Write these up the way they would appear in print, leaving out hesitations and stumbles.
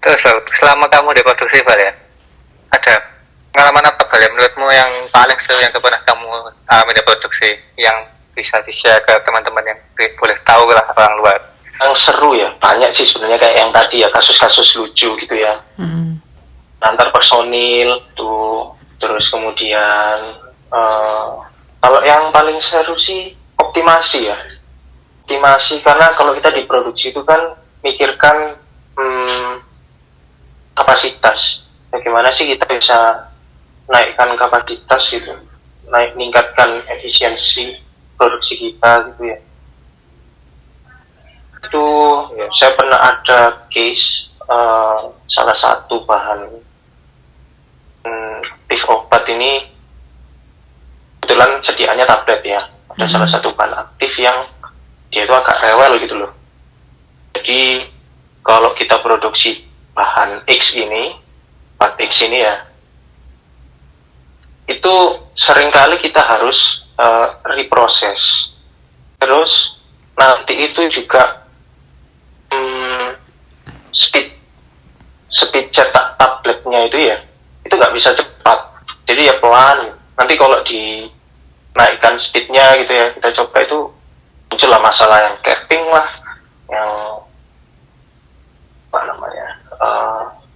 Terus Bal, selama kamu di produksi Bal ya, ada pengalaman apa Bal ya menurutmu yang paling seru yang pernah kamu alami di produksi yang bisa di-share ke teman-teman yang boleh tahu lah orang luar? Yang seru ya banyak sih sebenarnya, kayak yang tadi ya, kasus-kasus lucu gitu ya, antar personil tuh. Terus kemudian kalau yang paling seru sih optimasi ya, optimasi. Karena kalau kita di produksi itu kan mikirkan kapasitas, bagaimana sih kita bisa naikkan kapasitas gitu, meningkatkan efisiensi produksi kita gitu ya. Itu ya, saya pernah ada case salah satu bahan aktif obat ini kebetulan sediaannya tablet ya. Ada salah satu bahan aktif yang dia itu agak rewel gitu loh. Jadi kalau kita produksi bahan X ini, part X ini ya, itu seringkali kita harus reproses. Terus nanti itu juga speed cetak tabletnya itu ya, itu nggak bisa cepat. Jadi ya pelan. Nanti kalau dinaikkan speednya gitu ya, kita coba itu muncullah masalah yang capping lah, yang apa namanya,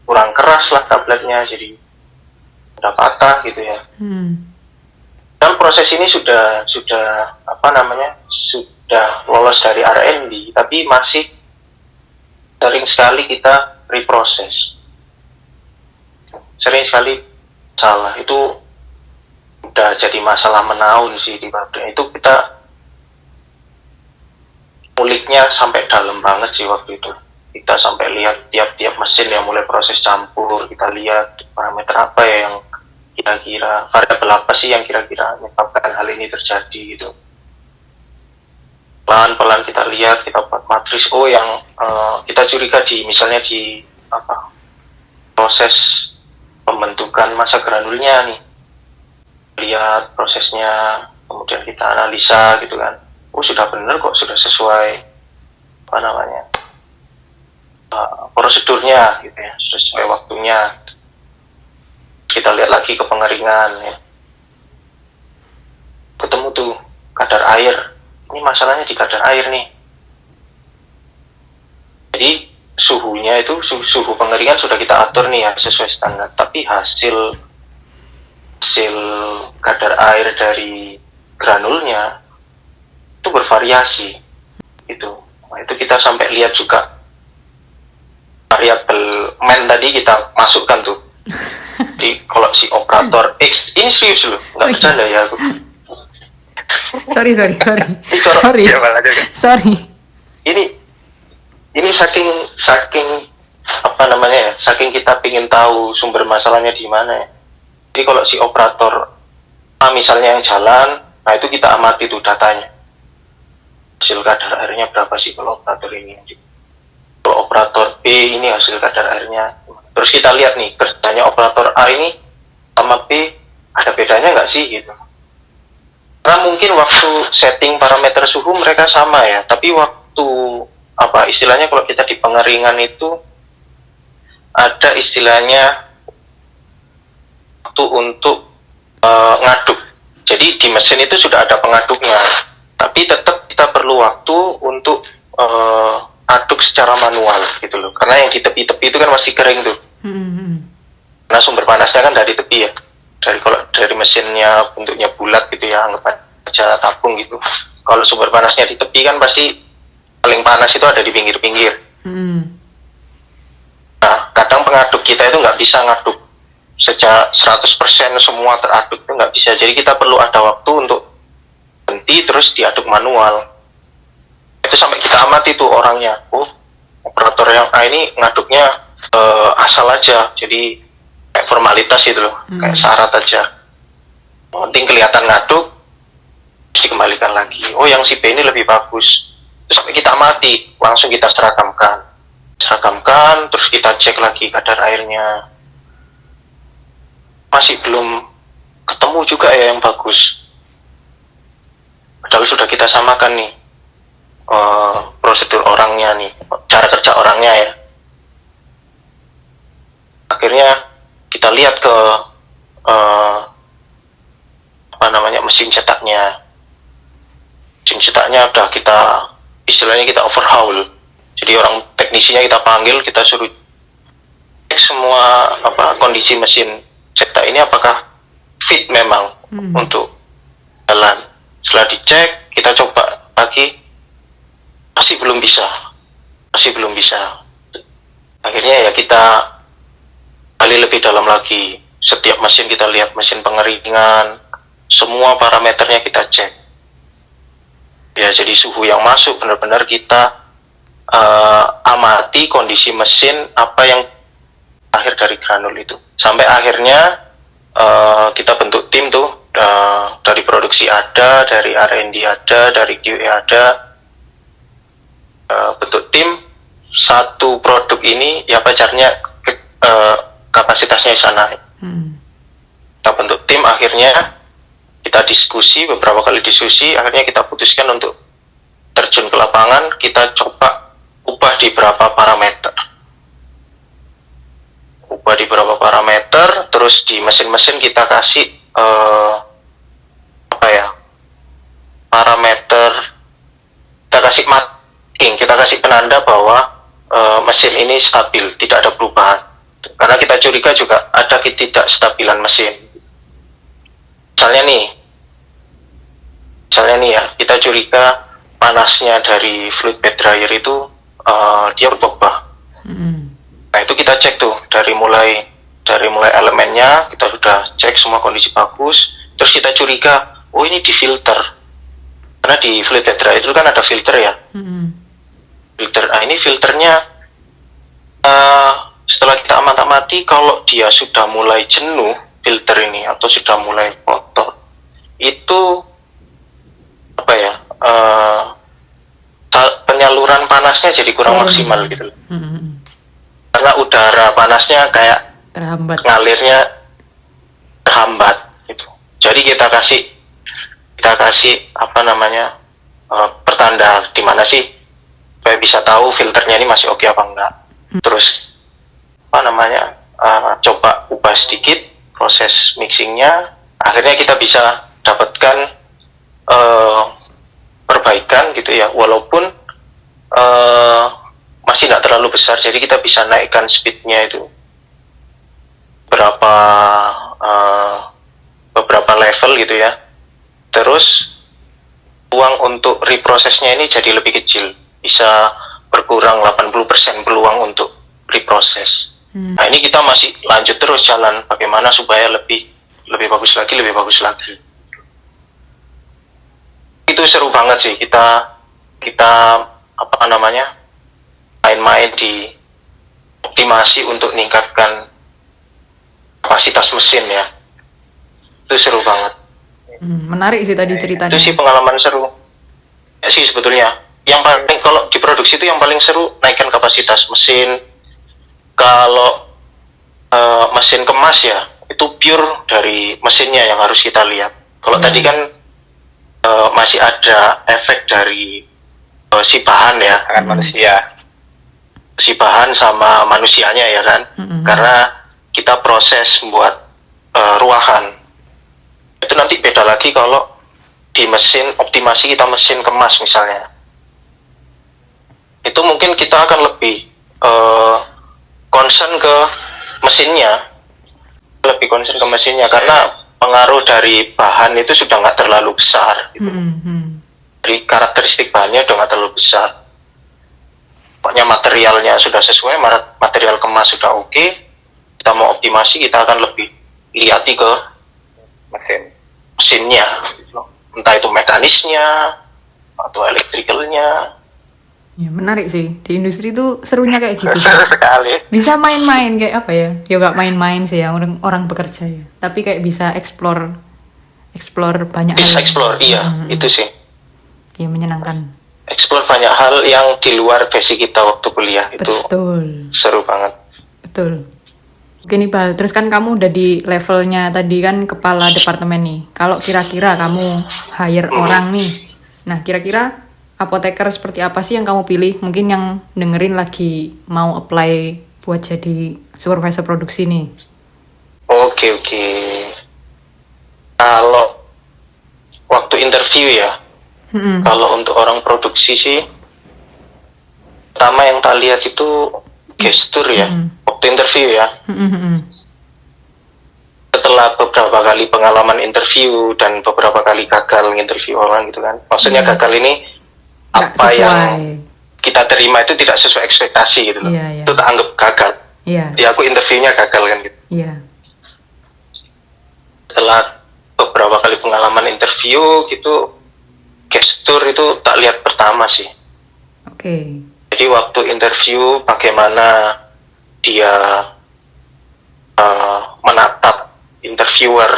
kurang keras lah tabletnya, jadi udah patah gitu ya. Dan proses ini sudah apa namanya, sudah lolos dari R&D, tapi masih sering sekali kita reproses, sering sekali salah. Itu udah jadi masalah menaun sih di pabrik. Itu kita nguliknya sampai dalam banget sih waktu itu. Kita sampai lihat tiap-tiap mesin yang mulai proses campur, kita lihat parameter apa ya yang kira-kira, variabel apa sih yang kira-kira menyebabkan hal ini terjadi gitu. Pelan-pelan kita lihat, kita buat matris yang kita curiga misalnya di proses pembentukan massa granulnya nih. Lihat prosesnya, kemudian kita analisa gitu kan. Sudah benar kok, sudah sesuai apa namanya, prosedurnya gitu ya, sesuai waktunya. Kita lihat lagi ke pengeringan ya. Ketemu tuh kadar air. Ini masalahnya di kadar air nih. Jadi suhunya itu, suhu pengeringan sudah kita atur nih ya sesuai standar, tapi hasil kadar air dari granulnya itu bervariasi itu. Nah, itu kita sampai lihat juga variabel men tadi kita masukkan tuh. Jadi kalau si operator X ini serius loh, nggak bercanda ya aku. Sorry. Ini saking apa namanya ya, saking kita pingin tahu sumber masalahnya di mana ya. Jadi kalau si operator A misalnya yang jalan, nah itu kita amati tuh datanya. Hasil kadar airnya berapa sih kalau operator ini? Kalau operator B ini hasil kadar airnya. Terus kita lihat nih, kerjanya operator A ini sama B ada bedanya nggak sih gitu. Karena mungkin waktu setting parameter suhu mereka sama ya, tapi waktu apa istilahnya kalau kita di pengeringan itu ada istilahnya waktu untuk ngaduk. Jadi di mesin itu sudah ada pengaduknya, tapi tetap kita perlu waktu untuk aduk secara manual gitu loh. Karena yang di tepi-tepi itu kan masih kering tuh. Karena sumber panasnya kan dari tepi ya. Dari mesinnya bentuknya bulat gitu ya, anggap aja tabung gitu. Kalau sumber panasnya di tepi kan pasti paling panas itu ada di pinggir-pinggir. Nah, kadang pengaduk kita itu nggak bisa ngaduk secara 100% semua teraduk, itu nggak bisa. Jadi kita perlu ada waktu untuk berhenti terus diaduk manual. Itu sampai kita amati tuh orangnya. Operator yang A ini ngaduknya asal aja, jadi kayak formalitas gitu loh, kayak syarat aja. Penting kelihatan ngaduk, terus dikembalikan lagi. Yang si B ini lebih bagus. Terus sampai kita amati, langsung kita seragamkan, terus kita cek lagi kadar airnya. Masih belum ketemu juga ya yang bagus. Padahal sudah kita samakan nih prosedur orangnya nih, cara kerja orangnya ya. Akhirnya kita lihat ke mesin cetaknya. Mesin cetaknya udah kita overhaul. Jadi orang teknisinya kita panggil, kita suruh cek semua kondisi mesin cetak ini apakah fit memang untuk jalan. Setelah dicek, kita coba lagi, masih belum bisa. Akhirnya ya kita gali lebih dalam lagi. Setiap mesin kita lihat, mesin pengeringan, semua parameternya kita cek. Ya, jadi suhu yang masuk benar-benar kita amati kondisi mesin apa yang akhir dari granul itu. Sampai akhirnya kita bentuk tim tuh, dari produksi ada, dari R&D ada, dari QA ada, bentuk tim. Satu produk ini ya pacarnya kapasitasnya bisa naik. Kita bentuk tim, akhirnya kita diskusi, beberapa kali diskusi, akhirnya kita putuskan untuk terjun ke lapangan. Kita coba ubah di beberapa parameter, terus di mesin-mesin kita kasih parameter, kita kasih marking, kita kasih penanda bahwa mesin ini stabil, tidak ada perubahan. Karena kita curiga juga ada ketidakstabilan mesin. Misalnya nih ya, kita curiga panasnya dari fluid bed dryer itu dia berubah. Nah, itu kita cek tuh dari mulai elemennya, kita sudah cek semua kondisi bagus. Terus kita curiga, oh ini di filter. Karena di fluid bed dryer itu kan ada filter ya. Filter, ini filternya setelah kita amati, kalau dia sudah mulai jenuh filter ini atau sudah mulai kotor, itu penyaluran panasnya jadi kurang maksimal gitu. Karena udara panasnya kayak terhambat, ngalirnya terhambat gitu. Jadi kita kasih pertanda di mana sih supaya bisa tahu filternya ini masih oke apa enggak. Terus coba ubah sedikit proses mixingnya, akhirnya kita bisa dapatkan perbaikan gitu ya, walaupun masih tidak terlalu besar. Jadi kita bisa naikkan speednya itu beberapa level gitu ya. Terus peluang untuk reprosesnya ini jadi lebih kecil, bisa berkurang 80% peluang untuk reproses. Nah, ini kita masih lanjut terus jalan bagaimana supaya lebih bagus lagi. Itu seru banget sih, kita main-main di optimasi untuk meningkatkan kapasitas mesin ya. Itu seru banget. Menarik sih tadi ceritanya. Itu sih pengalaman seru. Ya sih sebetulnya. Yang paling kalau di produksi itu yang paling seru naikkan kapasitas mesin. Kalau mesin kemas ya, itu pure dari mesinnya yang harus kita lihat. Kalau tadi kan masih ada efek dari si bahan ya, manusia. Si bahan sama manusianya ya kan. Karena kita proses buat ruahan. Itu nanti beda lagi kalau di mesin optimasi kita mesin kemas misalnya. Itu mungkin kita akan lebih concern ke mesinnya, karena pengaruh dari bahan itu sudah nggak terlalu besar gitu. Dari karakteristik bahannya udah nggak terlalu besar. Pokoknya materialnya sudah sesuai, material kemas sudah oke. Kita mau optimasi, kita akan lebih lihati ke mesinnya, entah itu mekanisnya atau elektrikalnya. Ya, menarik sih, di industri itu serunya kayak gitu. Seru sekali. Bisa main-main kayak apa ya? Ya nggak main-main sih ya, orang bekerja ya. Tapi kayak bisa explore banyak Bisa hal. explore, iya, itu sih. Iya, menyenangkan. Explore banyak hal yang di luar basic kita waktu kuliah. Betul. Itu seru banget. Betul. Oke nih Bal, terus kan kamu udah di levelnya tadi kan kepala departemen nih. Kalau kira-kira kamu hire orang nih, nah kira-kira apoteker seperti apa sih yang kamu pilih? Mungkin yang dengerin lagi mau apply buat jadi supervisor produksi nih? Oke. Kalau waktu interview ya, Mm-mm. kalau untuk orang produksi sih, pertama yang tak lihat itu gestur ya, waktu interview ya. Mm-mm. Setelah beberapa kali pengalaman interview dan beberapa kali gagal interview orang gitu kan, maksudnya gagal ini Nggak apa sesuai. yang kita terima itu tidak sesuai ekspektasi gitu loh. Iya. Itu tak anggap gagal. Iya. Ya aku interviewnya gagal kan gitu. Iya. Setelah beberapa kali pengalaman interview gitu, gestur itu tak lihat pertama sih. Oke. Jadi waktu interview bagaimana dia menatap interviewer.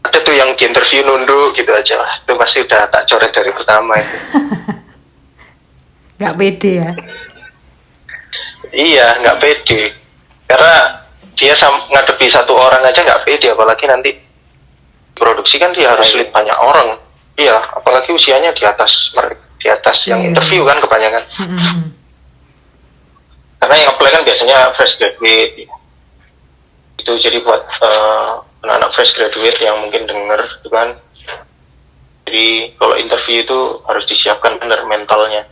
Ada tuh yang di interview nunduk gitu aja, itu pasti udah tak coret dari pertama itu. Nggak pede ya? Iya, nggak pede. Karena dia ngadepi satu orang aja nggak pede, apalagi nanti produksi kan dia harus lead banyak orang. Iya, apalagi usianya di atas yang interview kan kebanyakan. Karena yang apply kan biasanya fresh graduate. Itu jadi buat anak-anak fresh graduate yang mungkin denger gitu kan. Jadi kalau interview itu harus disiapkan benar mentalnya.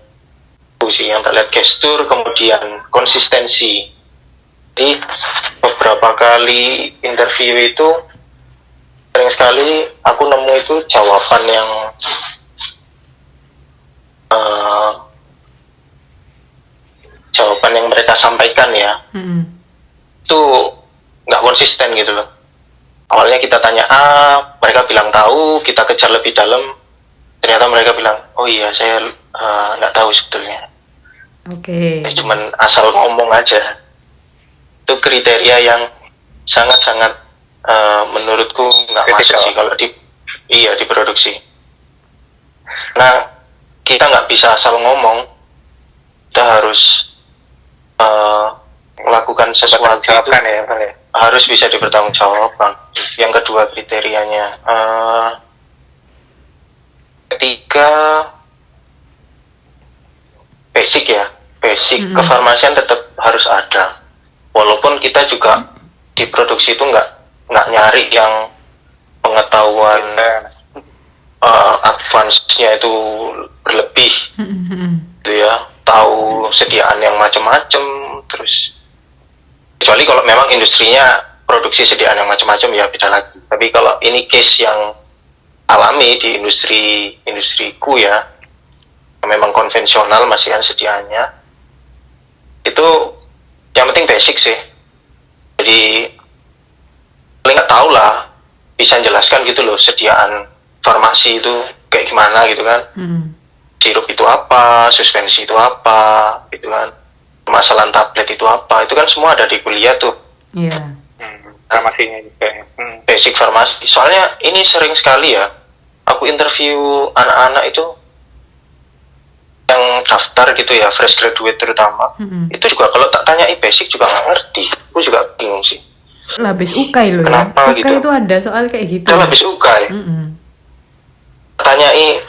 Itu sih yang terlihat, gestur, kemudian konsistensi. Jadi beberapa kali interview itu sering sekali aku nemu itu jawaban yang mereka sampaikan ya, itu nggak konsisten gitu loh. Awalnya kita tanya A, mereka bilang tahu, kita kejar lebih dalam, ternyata mereka bilang, oh iya saya nggak tahu sebetulnya. Oke. Cuman asal ngomong aja. Itu kriteria yang sangat-sangat menurutku nggak masuk sih kalau di produksi. Nah, kita nggak bisa asal ngomong, kita harus melakukan sesuatu itu ya, Pak, ya. harus bisa dipertanggungjawabkan. Yang kedua kriterianya, ketiga basic kefarmasian tetap harus ada. Walaupun kita juga di produksi itu nggak nyari yang pengetahuan advance-nya itu berlebih, gitu ya. Tahu sediaan yang macam-macam, terus kecuali kalau memang industrinya produksi sediaan yang macam-macam ya beda lagi. Tapi kalau ini case yang alami di industriku ya, memang konvensional masih kan sediaannya, itu yang penting basic sih. Jadi paling nggak tahu lah, bisa jelaskan gitu loh sediaan farmasi itu kayak gimana gitu kan. Sirup itu apa, suspensi itu apa, gitu kan. Permasalahan tablet itu apa, itu kan semua ada di kuliah tuh. Iya. Farmasinya juga. Basic farmasi. Soalnya ini sering sekali ya, aku interview anak-anak itu yang daftar gitu ya, fresh graduate terutama. Itu juga kalau tak tanya basic juga nggak ngerti. Aku juga bingung sih. Labis ukai loh Kenapa ya. Ukai gitu? itu ada soal kayak gitu. Saya habis ukai. Tanyai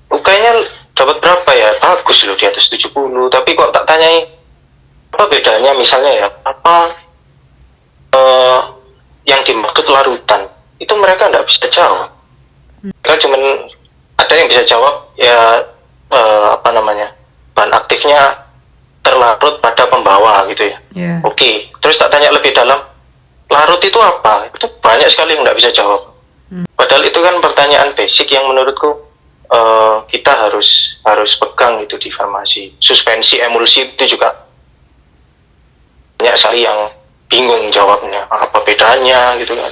ukainya dapat berapa ya? Bagus loh, di atas 70. Tapi kok tak tanyai apa bedanya misalnya ya, apa yang dimaksud larutan, itu mereka nggak bisa jawab. Mereka cuman ada yang bisa jawab ya, bahan aktifnya terlarut pada pembawa gitu ya. Yeah. Oke, terus tak tanya lebih dalam, larut itu apa? Itu banyak sekali yang nggak bisa jawab. Padahal itu kan pertanyaan basic yang menurutku kita harus pegang itu di farmasi. Suspensi, emulsi itu juga banyak sekali yang bingung jawabnya, apa bedanya gitu kan.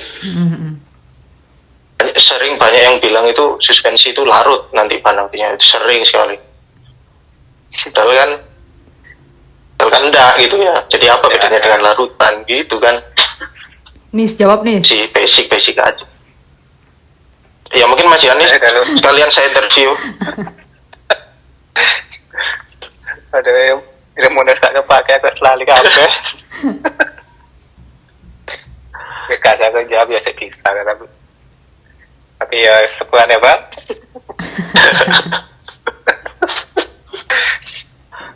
Banyak yang bilang itu suspensi itu larut nanti bahan aktifnya, itu sering sekali. Padahal kan enggak gitu ya. Jadi apa bedanya dengan larutan gitu kan? Nis, jawab Nis. Si basic aja. Ya mungkin Mas Yanis sekalian saya interview. Aduh, ilmu gak kepake, aku selalu kabeh. Gak ada aku jawab biasa bisa, tapi ya sepuan ya Bang.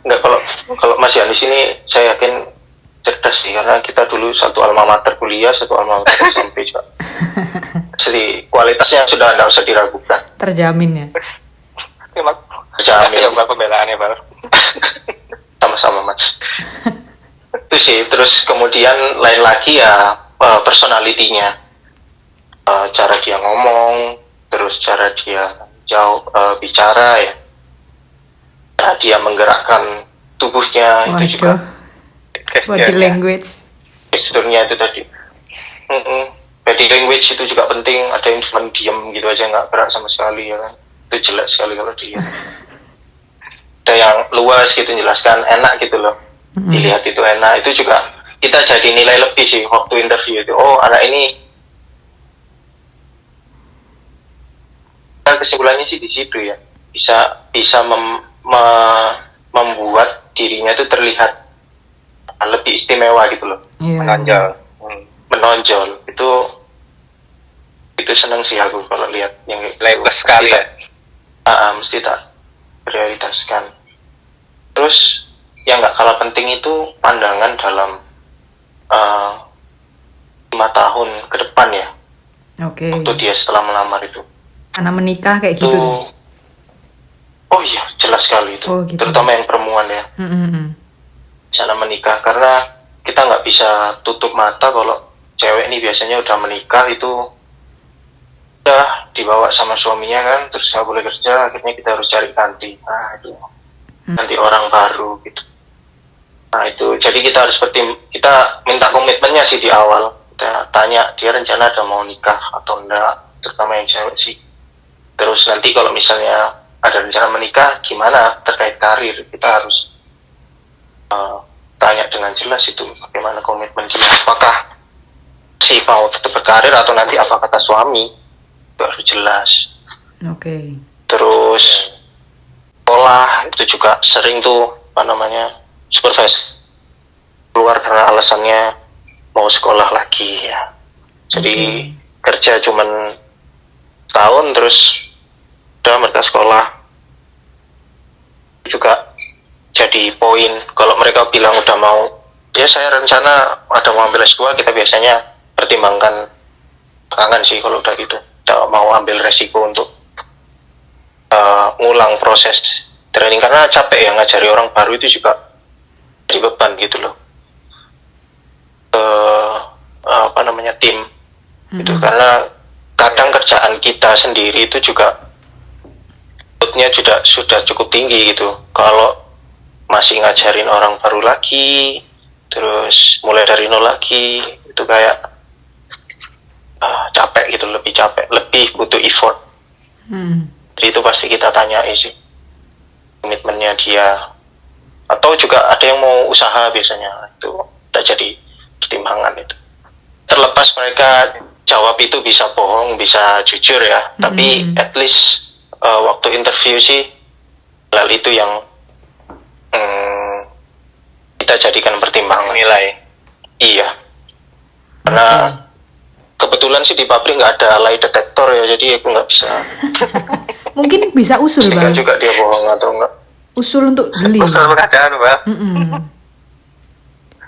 Enggak, kalau Mas Yanis ini saya yakin cerdas sih, karena kita dulu satu alma mater kuliah, satu alma mater SMP juga. Jadi kualitasnya sudah tidak usah diragukan. Terjamin ya. Terima Terjamin. kasih ya pembelaannya, Bal. Sama-sama Mas. Itu sih. Terus kemudian lain lagi ya personalitinya, cara dia ngomong, terus cara dia bicara ya, cara dia menggerakkan tubuhnya itu juga. Body language. Gesturnya itu tadi. Body language itu juga penting. Ada yang cuma diem gitu aja, nggak gerak sama sekali ya kan. Itu jelek sekali kalau dia. Ada yang luas gitu, jelaskan enak gitu loh. Dilihat itu enak. Itu juga kita jadi nilai lebih sih waktu interview itu. Oh, anak ini. Kesimpulannya sih di situ ya. Bisa membuat dirinya itu terlihat lebih istimewa gitu loh. Menonjol. Menonjol itu seneng sih aku kalau lihat yang Labels sekali ya. Mesti tak prioritaskan. Terus yang nggak kalah penting itu pandangan dalam 5 tahun ke depan ya. Oke. Waktu dia setelah melamar itu. Anak menikah kayak gitu. Oh iya, jelas sekali itu. Oh, gitu. Terutama yang perempuan ya. Sana menikah, karena kita nggak bisa tutup mata kalau cewek ini biasanya udah menikah itu udah dibawa sama suaminya kan, terus nggak boleh kerja, akhirnya kita harus cari ganti. Nah itu nanti orang baru gitu. Nah itu jadi kita harus kita minta komitmennya sih di awal. Kita tanya dia rencana ada mau nikah atau enggak, terutama yang cewek sih. Terus nanti kalau misalnya ada rencana menikah, gimana terkait karir, kita harus tanya dengan jelas itu bagaimana komitmen dia, apakah si mau tetap berkarir atau nanti apa kata suami, itu harus jelas. Oke. Terus sekolah itu juga sering tuh supervise keluar karena alasannya mau sekolah lagi ya, jadi kerja cuman tahun terus udah mereka sekolah. Itu juga jadi poin kalau mereka bilang udah mau, ya saya rencana ada mau ambil S2, kita biasanya pertimbangkan belakangan sih kalau udah gitu, kita mau ambil resiko untuk ngulang proses training, karena capek ya ngajari orang baru itu juga jadi beban gitu loh tim itu, karena kadang kerjaan kita sendiri itu juga outputnya sudah cukup tinggi gitu. Kalau masih ngajarin orang baru lagi, terus mulai dari nol lagi, itu kayak capek gitu, lebih butuh effort. Jadi itu pasti kita tanyain sih komitmennya dia, atau juga ada yang mau usaha biasanya, itu udah jadi pertimbangan itu. Terlepas mereka jawab itu bisa bohong, bisa jujur ya, tapi at least waktu interview sih hal itu yang kita jadikan pertimbangan. Nilai. Iya, karena kebetulan sih di pabrik nggak ada lie detector ya, jadi aku nggak bisa. Mungkin bisa usul Pastikan Bang. juga dia bohong atau enggak. Usul untuk beli. Usul keadaan, Bal.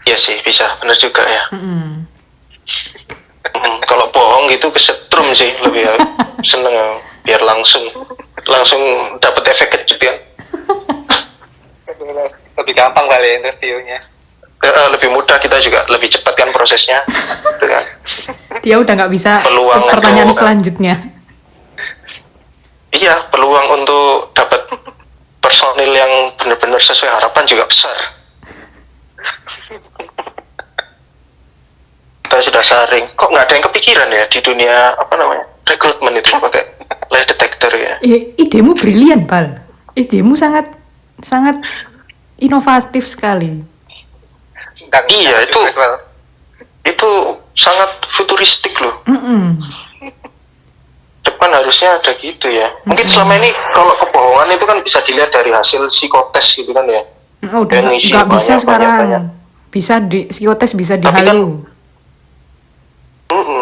Iya sih, bisa, benar juga ya. Kalau bohong gitu kesetrum sih, lebih seneng ya, biar langsung dapat efek kejut ya. Lebih gampang kali interviewnya. Lebih mudah, kita juga lebih cepat kan prosesnya, gitu kan. Dia udah nggak bisa Peluang ke pertanyaan untuk- selanjutnya. Iya, peluang untuk dapat personil yang benar-benar sesuai harapan juga besar. Kita sudah sering, kok nggak ada yang kepikiran ya di dunia rekrutmen itu pakai lie detector ya. Idemu brilian, Bal. Idemu sangat inovatif sekali. Iya, itu sangat futuristik loh. Depan harusnya ada gitu ya. Mungkin selama ini kalau kebohongan itu kan bisa dilihat dari hasil psikotes gitu kan ya. Udah Dan isi nggak bisa banyak, sekarang. banyak. Bisa di psikotes, bisa Tapi kan- dihalu.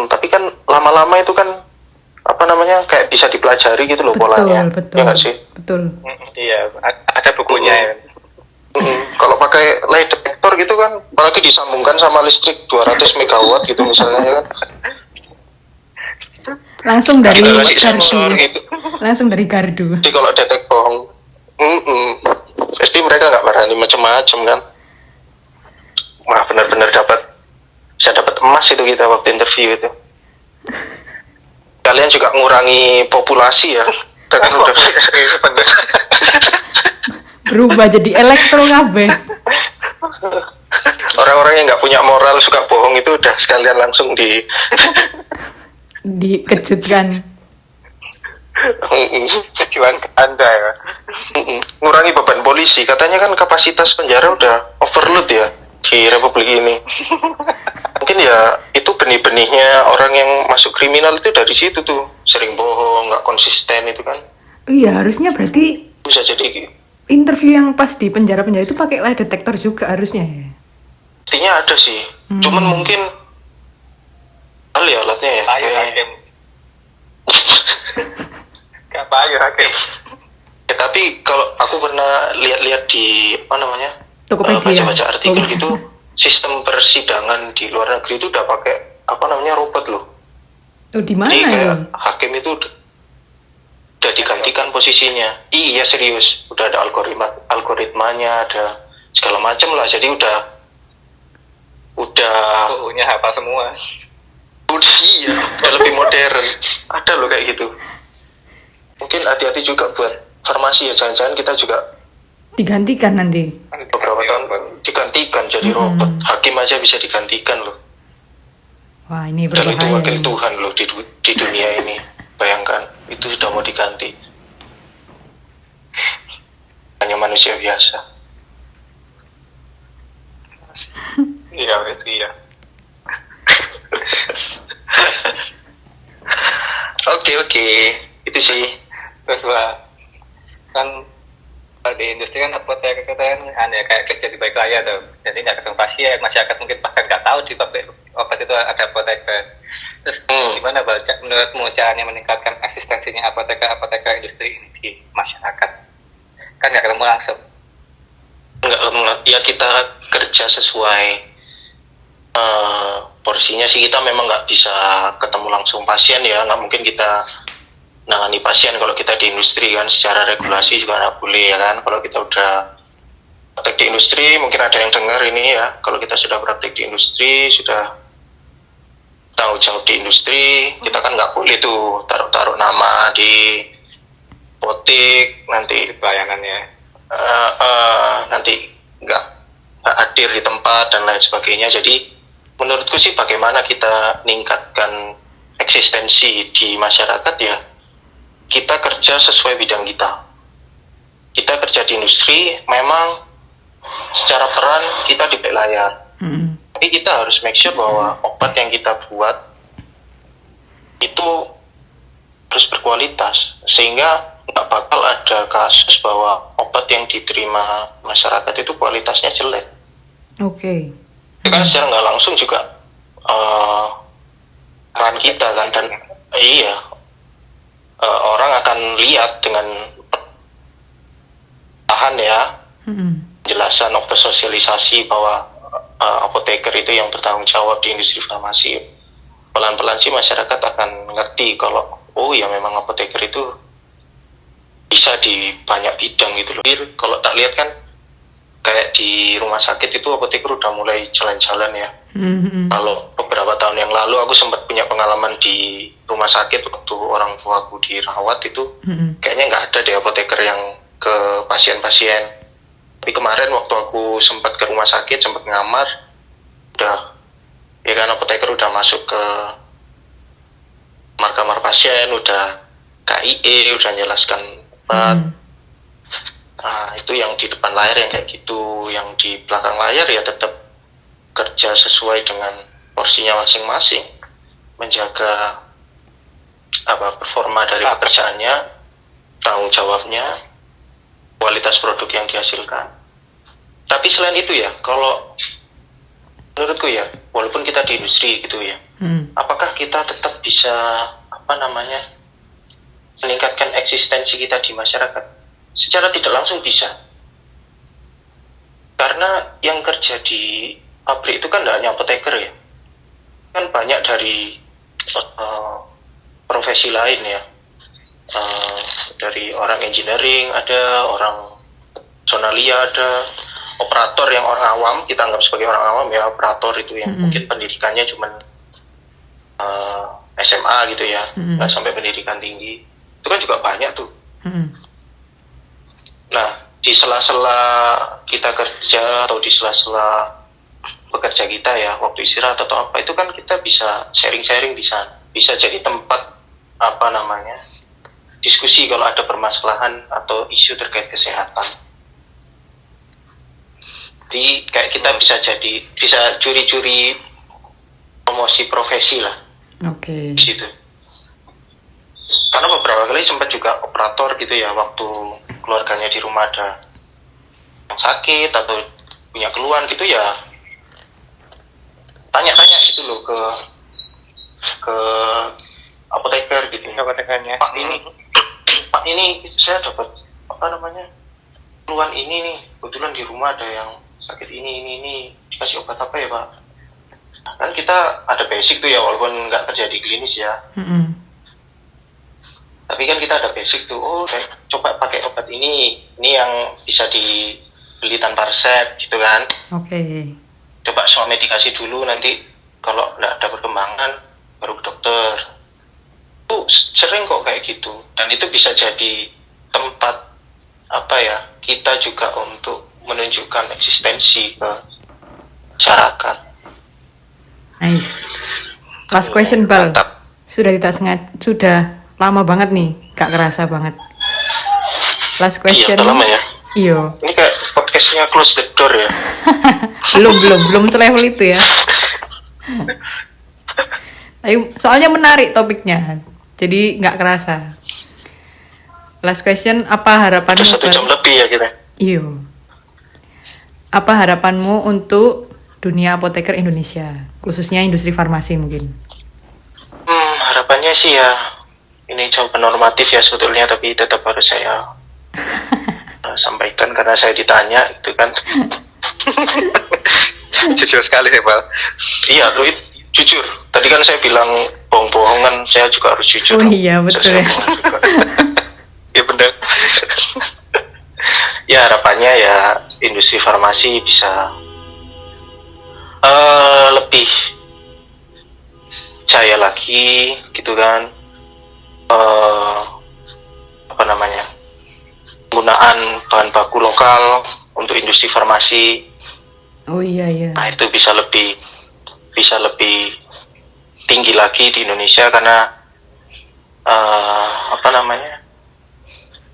Tapi kan lama-lama itu kan kayak bisa dipelajari gitu loh polanya. Betul. Ya nggak sih? Betul. Iya, ada bukunya ya. Kalau pakai lie detector gitu kan, apalagi disambungkan sama listrik 200 megawatt gitu misalnya ya kan. Langsung dari Kita kasih gardu. sensor gitu. Langsung dari gardu. Jadi kalau detek bohong, pasti mereka nggak berani macam-macam kan. Wah benar-benar bisa dapat emas itu kita waktu interview itu. Kalian juga ngurangi populasi ya. Kan udah Berubah jadi elektro kabeh. orang-orang yang nggak punya moral suka bohong itu udah sekalian langsung Dikejutkan. Tujuan ke Anda ya. ngurangi beban polisi. Katanya kan kapasitas penjara udah overload ya di Republik ini. Mungkin ya itu benih-benihnya orang yang masuk kriminal itu dari situ tuh, sering bohong, nggak konsisten itu kan. Iya, harusnya berarti Bisa jadi interview yang pas di penjara-penjara itu pakai lie detector juga harusnya ya. pastinya ada sih. Cuman mungkin kali ya alatnya ya. Ayo hakim. Gak ayo hakim. Ya, tapi kalau aku pernah lihat-lihat di apa namanya, Tokopedia. baca-baca artikel gitu, sistem persidangan di luar negeri itu udah pakai apa namanya robot loh. Oh, di mana Jadi ya? kayak hakim itu udah digantikan posisinya. Iya serius, udah ada algoritmanya, ada segala macam lah. Jadi udah Suhunya hafal semua. iya, udah lebih modern. Ada loh kayak gitu. Mungkin hati-hati juga buat farmasi ya, jangan-jangan kita juga Digantikan nanti. beberapa tahun digantikan jadi robot. Hakim aja bisa digantikan loh. Wah, ini Dan itu berbahaya. wakil ini. Tuhan loh di dunia ini. Bayangkan, itu sudah mau diganti. Hanya manusia biasa. Iya, berarti ya. Oke, itu sih. Terus kan kalau di industri kan apoteker kita kan aneh kayak kerja di baik layar tuh. Jadi nggak ketemu pasien, masyarakat mungkin bahkan nggak tahu di pabrik obat itu ada apoteker. Terus gimana menurutmu caranya meningkatkan eksistensinya apoteker industri ini di masyarakat? Kan nggak ketemu langsung. Enggak, ya kita kerja sesuai porsinya sih. Kita memang nggak bisa ketemu langsung pasien ya, nggak mungkin kita nangani pasien kalau kita di industri kan, secara regulasi juga nggak boleh ya kan. Kalau kita udah praktek di industri, mungkin ada yang dengar ini ya, kalau kita sudah praktek di industri, sudah tanggung jawab di industri, kita kan nggak boleh tuh taruh nama di apotek, nanti Pelayanannya. nanti nggak hadir di tempat dan lain sebagainya. Jadi menurutku sih bagaimana kita meningkatkan eksistensi di masyarakat ya, kita kerja sesuai bidang kita. Kita kerja di industri, memang secara peran kita di balik layar. Tapi kita harus make sure bahwa obat yang kita buat itu harus berkualitas, sehingga nggak bakal ada kasus bahwa obat yang diterima masyarakat itu kualitasnya jelek. Oke. Itu kan secara nggak langsung juga peran kita kan, dan iya orang akan lihat dengan tahan ya penjelasan atau sosialisasi bahwa apoteker itu yang bertanggung jawab di industri farmasi. Pelan-pelan sih masyarakat akan ngerti kalau oh ya memang apoteker itu bisa di banyak bidang gitu loh. Kalau tak lihat kan kayak di rumah sakit itu apoteker udah mulai jalan-jalan ya. Kalau beberapa tahun yang lalu aku sempat punya pengalaman di rumah sakit waktu orang tua aku dirawat itu, kayaknya nggak ada deh apoteker yang ke pasien-pasien. Tapi kemarin waktu aku sempat ke rumah sakit, sempat ngamar, udah ya kan apoteker udah masuk ke kamar-kamar pasien, udah KIE, udah jelaskan obat. Nah, itu yang di depan layar yang kayak gitu, yang di belakang layar ya tetap kerja sesuai dengan porsinya masing-masing, menjaga performa dari pekerjaannya, tanggung jawabnya, kualitas produk yang dihasilkan. Tapi selain itu ya, kalau menurutku ya, walaupun kita di industri gitu ya, apakah kita tetap bisa meningkatkan eksistensi kita di masyarakat? Secara tidak langsung bisa. Karena yang kerja di pabrik itu kan tidak hanya apoteker ya, kan banyak dari profesi lain ya. Dari orang engineering ada, orang sonalia ada, operator yang orang awam, kita anggap sebagai orang awam ya, operator itu yang mungkin pendidikannya cuma SMA gitu ya, nggak sampai pendidikan tinggi, itu kan juga banyak tuh. Nah, di sela-sela kita kerja atau di sela-sela bekerja kita ya, waktu istirahat atau apa, itu kan kita bisa sharing-sharing di sana, bisa jadi tempat diskusi kalau ada permasalahan atau isu terkait kesehatan. Jadi kayak kita bisa curi-curi promosi profesi lah. Oke. Di situ. Karena beberapa kali sempat juga operator gitu ya, waktu keluarganya di rumah ada yang sakit atau punya keluhan gitu ya, tanya-tanya gitu loh ke apoteker gitu. Apotekernya. Pak ini saya dapat keluhan ini nih, kebetulan di rumah ada yang sakit ini dikasih obat apa ya Pak? Kan kita ada basic tuh ya, walaupun nggak kerja di klinis ya. Tapi kan kita ada basic tuh, coba pakai obat ini yang bisa dibeli tanpa resep gitu kan. Oke. Coba semua medikasi dulu, nanti kalau nggak ada perkembangan baru ke dokter. Itu sering kok kayak gitu, dan itu bisa jadi tempat kita juga untuk menunjukkan eksistensi ke masyarakat. Nice. Last question, Bal. Mantap. Sudah lama banget nih, gak kerasa banget. Last question. Iya, udah lama ya. Iyo. Ini kayak podcastnya close the door ya. belum selevel itu ya. Ayo, soalnya menarik topiknya, jadi nggak kerasa. Last question, apa harapanmu? Udah 1 jam lebih ya kita. Iyo. Apa harapanmu untuk dunia apoteker Indonesia, khususnya industri farmasi mungkin? Harapannya sih ya, ini jawaban normatif ya sebetulnya, tapi tetap harus saya sampaikan karena saya ditanya itu kan. Jujur sekali ya, Pak. Iya, jujur. Tadi kan saya bilang bohong-bohongan, saya juga harus jujur. Oh iya, betul ya. Iya benar. Ya harapannya ya industri farmasi bisa lebih jaya lagi gitu kan. Penggunaan bahan baku lokal untuk industri farmasi. Oh iya. Nah itu bisa lebih tinggi lagi di Indonesia karena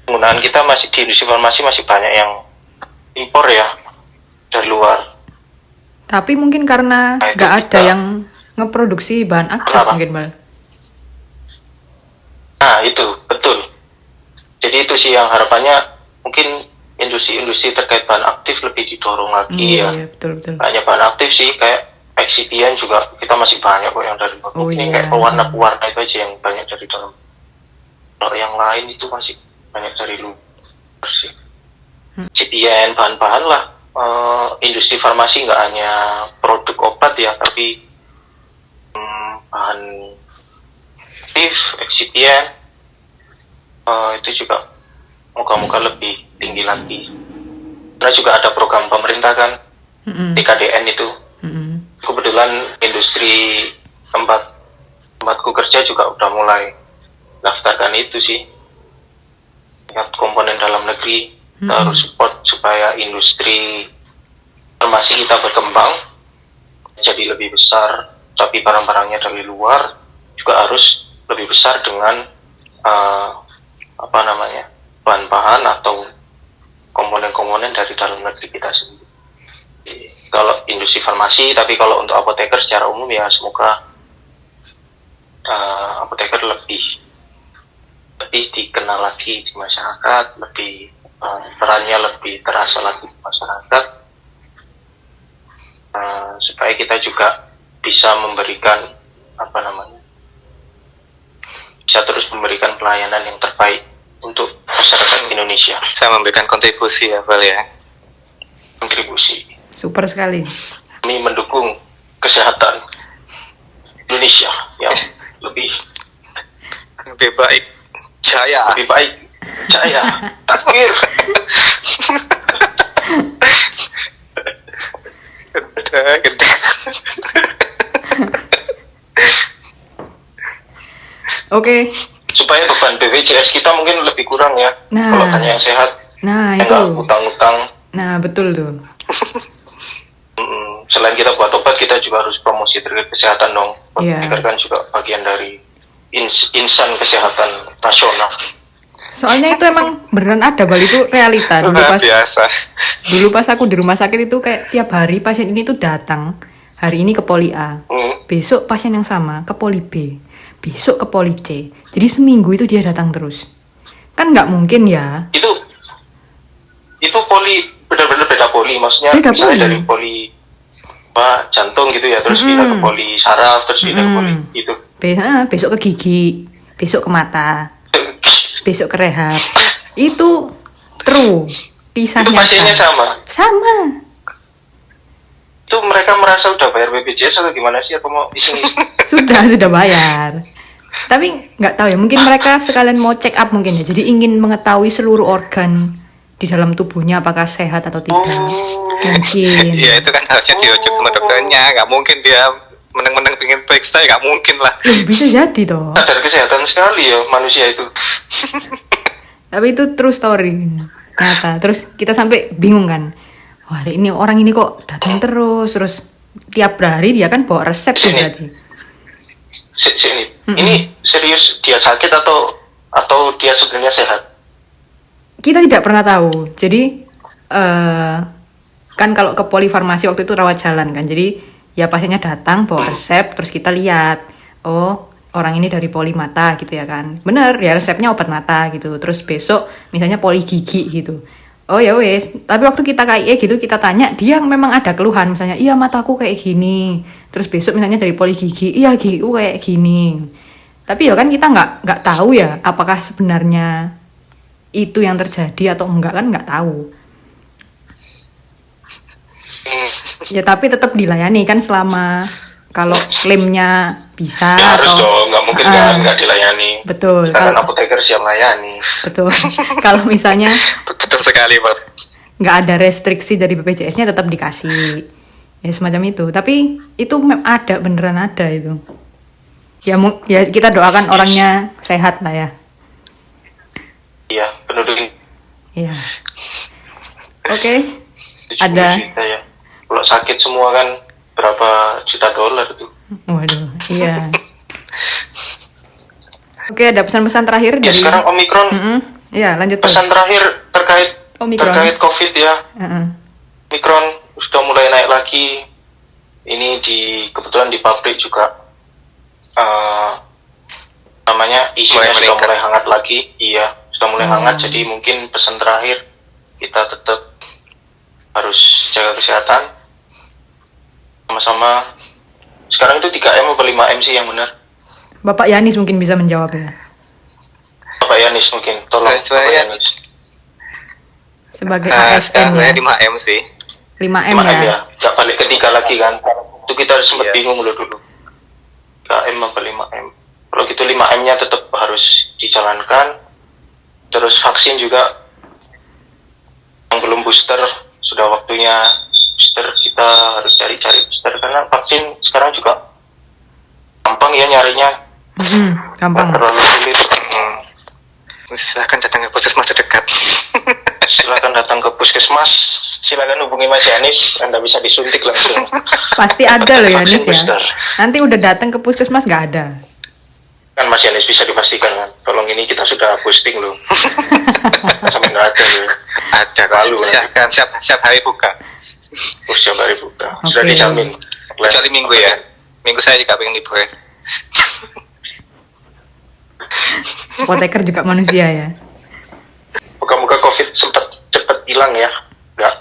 penggunaan kita masih di industri farmasi masih banyak yang impor ya dari luar. Tapi mungkin karena Nah, itu nggak ada kita- yang ngeproduksi bahan aktif. Kenapa? Mungkin, Bal. Nah itu betul. Jadi itu sih yang harapannya mungkin industri terkait bahan aktif lebih didorong lagi ya. Iya, betul. Hanya bahan aktif sih, kayak excipient juga kita masih banyak kok yang dari luar. Oh, Ini iya. kayak pewarna itu aja yang banyak dari dalam. Kalau yang lain itu masih banyak dari luar sih. Excipient, bahan-bahan lah. Industri farmasi nggak hanya produk obat ya, tapi bahan aktif, excipient, itu juga moga-moga lebih tinggi lagi. Karena juga ada program pemerintah kan, TKDN itu. Kebetulan industri tempatku kerja juga udah mulai daftarkan itu sih. Lihat komponen dalam negeri, kita harus support supaya industri farmasi kita berkembang jadi lebih besar, tapi barang-barangnya dari luar juga harus lebih besar dengan bahan-bahan atau komponen-komponen dari dalam negeri kita sendiri. Kalau industri farmasi, tapi kalau untuk apoteker secara umum ya semoga apoteker lebih dikenal lagi di masyarakat, lebih perannya lebih terasa lagi di masyarakat, supaya kita juga bisa memberikan bisa terus memberikan pelayanan yang terbaik untuk masyarakat Indonesia. Saya memberikan kontribusi ya, Bal ya. Kontribusi. Super sekali. Kami mendukung kesehatan Indonesia yang lebih baik. Jaya. lebih baik. Jaya, takbir. Gede. Oke. Supaya beban BPJS kita mungkin lebih kurang ya. Nah. Kalau tanya yang sehat, Nah, yang itu. nggak utang-utang. Nah, betul tuh. Selain kita buat obat, kita juga harus promosi terkait kesehatan dong. Iya. Agar kan juga bagian dari insan kesehatan nasional. Soalnya itu emang beneran ada, Bal, itu realita. Biasa. Dulu pas aku di rumah sakit itu kayak tiap hari pasien ini tuh datang. Hari ini ke poli A. Besok pasien yang sama ke poli B. Besok ke poli C. Jadi seminggu itu dia datang terus. Kan nggak mungkin ya. Itu poli benar-benar beda poli, maksudnya Beda misalnya poli. dari poli jantung gitu ya, terus pindah ke poli saraf, terus pindah ke poli itu. Besok ke gigi, besok ke mata, besok ke rehab. Itu true. Kisah Itu pasiennya nyata. sama. Sama. Itu mereka merasa udah bayar BPJS atau gimana sih, atau mau iseng? Sudah bayar. Tapi nggak tahu ya, mungkin mereka sekalian mau check up mungkin ya. Jadi ingin mengetahui seluruh organ di dalam tubuhnya apakah sehat atau tidak. Mungkin. Iya, itu kan harusnya dirujuk sama dokternya. Nggak mungkin dia meneng-meneng pengen periksa, ya nggak mungkin lah. Bisa jadi toh. Sadar kesehatan sekali ya manusia itu. Tapi itu true story. Nyata. Terus kita sampai bingung kan. Wah, ini orang ini kok datang terus tiap hari dia kan bawa resep tuh Sini. berarti. Sini. Ini serius dia sakit atau dia sebenarnya sehat? Kita tidak pernah tahu. Jadi kan kalau ke polifarmasi waktu itu rawat jalan kan. Jadi ya pasiennya datang bawa resep terus kita lihat. Oh, orang ini dari poli mata gitu ya kan. Bener ya, resepnya obat mata gitu. Terus besok misalnya poli gigi gitu. Oh ya wes, tapi waktu kita KIE gitu kita tanya, dia memang ada keluhan misalnya, iya mataku kayak gini. Terus besok misalnya dari poli gigi, iya gigiku kayak gini. Tapi ya kan kita nggak tahu ya apakah sebenarnya itu yang terjadi atau enggak, kan nggak tahu. Ya tapi tetap dilayani kan selama kalau klaimnya bisa Ya harus atau dong, nggak mungkin nggak dilayani. Betul. Karena Kalau apoteker siap melayani. betul. Kalau misalnya Betul sekali, Pak. nggak ada restriksi dari BPJS-nya tetap dikasih. Ya semacam itu. Tapi itu ada, beneran ada itu. Ya ya kita doakan orangnya sehat lah ya. Iya, penduduk ini Iya. Oke. 70 Ada. juta ya. Kalau sakit semua kan berapa juta dolar itu. Waduh, iya. Oke, ada pesan-pesan terakhir Ya dari. sekarang Omikron. Iya, lanjut Pak. Pesan terakhir Omikron. terkait COVID ya. Heeh. Omikron sudah mulai naik lagi. Ini kebetulan di pabrik juga namanya isinya Mulai sudah meningkat. mulai hangat lagi. Iya, sudah mulai hangat. Jadi mungkin pesan terakhir kita tetap harus jaga kesehatan. Sama-sama. Sekarang itu 3M atau 5M sih yang benar? Bapak Yanis mungkin bisa menjawab ya. Bapak Yanis mungkin, tolong Saya- Bapak Yanis. Sebagai Sekarang ASN saya ya. 5M sih. 5M 5M ya. ya, nggak balik ke 3 lagi kan. Itu kita sempat Iya. bingung loh dulu. 3M apa 5M? Kalau gitu 5M-nya tetap harus dijalankan. Terus vaksin juga yang belum booster, sudah waktunya booster. Kita harus cari-cari booster karena vaksin sekarang juga gampang ya nyarinya. Gampang. Nggak terlalu sulit. Silakan datang ke puskesmas terdekat. Silakan datang ke puskesmas. Silakan hubungi Mas Yanis. Anda bisa disuntik langsung. Pasti ada loh Vaksin Yanis ya. booster. Nanti udah datang ke puskesmas nggak ada. Kan Mas Yanis bisa dipastikan kan. Tolong ini kita sudah posting loh. Sampai nggak ada loh. Ada Lalu, siap hari buka. Setiap hari buka. Sudah Oke. dijamin. Kecuali minggu ya. Minggu saya juga pengen libur ya. Apoteker juga manusia ya. Moga-moga COVID sempat cepat hilang ya. Nggak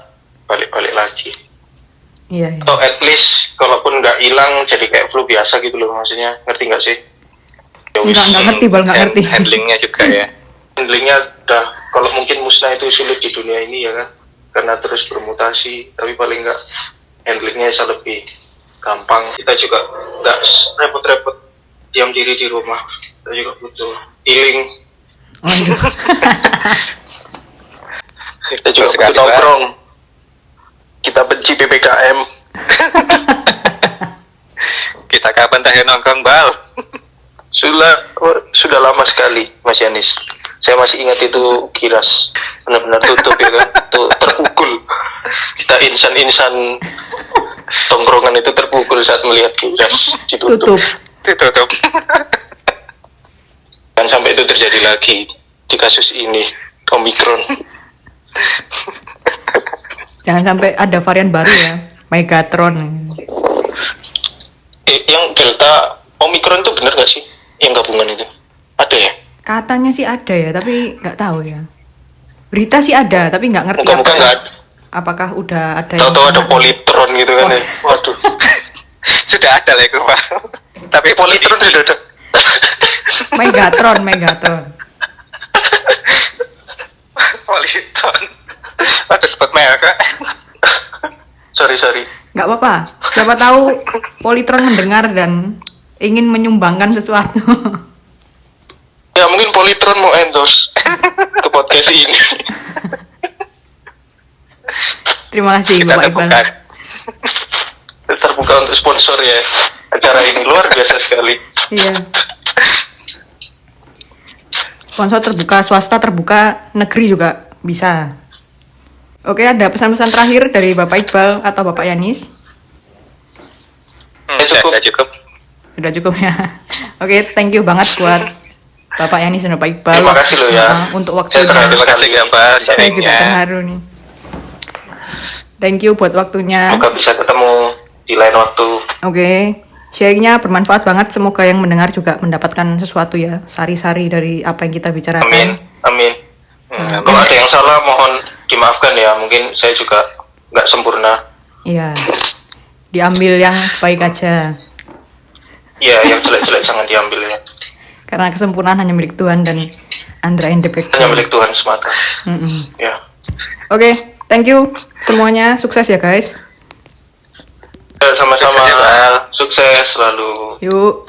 balik-balik lagi. Iya. Iya. Atau at least kalaupun nggak hilang jadi kayak flu biasa gitu loh maksudnya. Ngerti nggak sih? Ya wis. Nggak ngerti Bal, nggak ngerti. Handlingnya juga ya. Handlingnya udah, kalau mungkin musnah itu sulit di dunia ini ya kan. karena terus bermutasi, tapi paling nggak handlingnya bisa lebih gampang. Kita juga nggak repot-repot diam diri di rumah, kita juga butuh healing. Waduh. Kita juga butuh nongkrong. Kita benci PPKM. Kita kapan terakhir nongkrong, Bal? Sudah lama sekali, Mas Yanis. Saya masih ingat itu Kiras, benar-benar tutup ya kan, tuh terpukul. Kita insan-insan tongkrongan itu terpukul saat melihat Kiras ditutup. Tutup. Kan sampai itu terjadi lagi di kasus ini, Omikron. Jangan sampai ada varian baru ya, Megatron. Yang Delta Omikron itu benar nggak sih? Yang gabungan itu ada ya? Katanya sih ada ya, tapi nggak tahu ya. Berita sih ada, tapi nggak ngerti Muka-muka nggak ada. apakah udah ada. Tahu-tahu ada politron gitu kan ya. Waduh. Sudah ada lah itu, Pak. Tapi Politron sudah ada. Megatron. Politon. Ada sebut merek. Sorry. Nggak apa-apa. Siapa tahu Politron mendengar dan ingin menyumbangkan sesuatu. Ya mungkin Politron mau endorse ke podcast ini. Terima kasih Kita Bapak Iqbal. Terbuka untuk sponsor ya. Acara ini luar biasa sekali. Iya. Sponsor terbuka, swasta terbuka, negeri juga bisa. Oke, ada pesan-pesan terakhir dari Bapak Iqbal atau Bapak Yanis? Cukup. Cukup. Sudah cukup ya. Oke, thank you banget buat Bapak Yanis dan Bapak Iqbal. Terima kasih loh ya. Untuk Saya waktunya. Terima kasih ya, Pak. Saya juga sharingnya. terharu nih. Thank you buat waktunya. Semoga bisa ketemu di lain waktu. Oke, sharingnya bermanfaat banget. Semoga yang mendengar juga mendapatkan sesuatu ya, sari-sari dari apa yang kita bicarakan. Amin. Kalau ada yang salah mohon dimaafkan ya. Mungkin saya juga nggak sempurna. Iya, diambil yang baik aja. Iya, yang jelek-jelek jangan diambil ya. Karena kesempurnaan hanya milik Tuhan dan Andra Indepek. Hanya milik Tuhan semata. Ya. Oke, thank you semuanya. Sukses ya guys. Sama-sama. Sukses ya, Bal. Sukses selalu. Yuk.